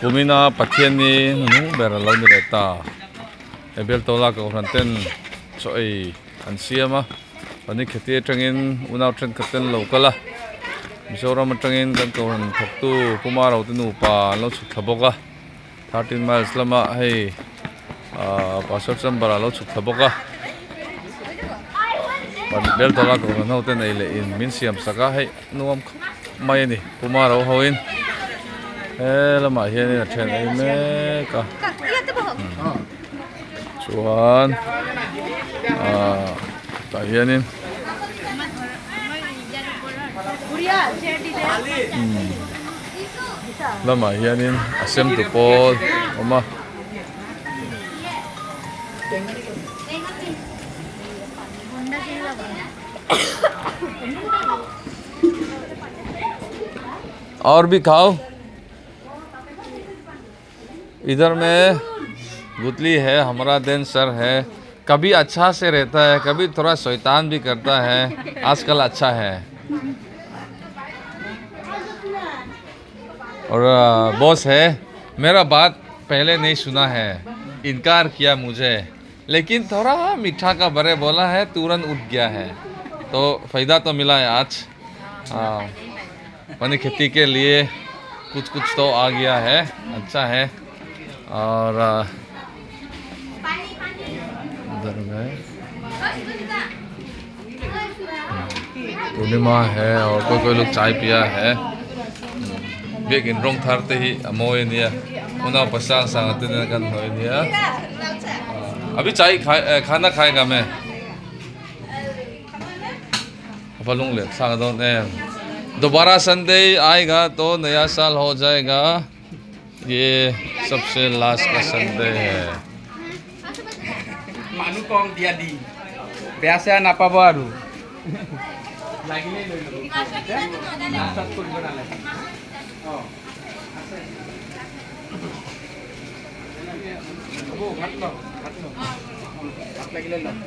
Kumina patiani nu beralau ni leta. Ebel tola ka ranten so ai ansiama. Pani kheti tangin unau tren katen lokala. Mizoram tangin kan kawan thaktu pumarau tinu pa lo chu thaboka. 13 miles lama hei pasok sambara lo chu thaboka. Pan bel tola ka ran hoten ai le in min siam saka hei nuam mai ni pumarau hoin. Lama hian in tren ai me ka. Chuan ta hianin lama hianin asem tu pol oma और भी खाओ इधर में गुतली है हमारा दिन sir है कभी अच्छा से रहता है कभी थोड़ा शैतान भी करता है आजकल अच्छा है और बॉस है मेरा बात पहले नहीं सुना है इनकार किया मुझे लेकिन थोड़ा मीठा का बरे बोला है तुरंत उठ गया है तो फ़ायदा तो मिला है आज पानी खेती के लिए कुछ तो आ गया है अच्छा है और उधर में पूर्णिमा है और कोई लोग चाय पिया है बेग इन रोंग थारते ही मोए निया उना पसांग सांगते ने kan होए निया अभी चाय खाना खाएगा मैं फलूंग ले सांग दो ने दोबारा संडे आएगा तो नया साल हो जाएगा ये सबसे लास्ट का संडे है মানুহ কম দিয়া দি বেয়া চেয়া নাপাব আৰু লাগিলে লৈ ল'ব নাস্তাত কৰিব নালাগে হ'ব ভাত ল ভাত লাগিলে ল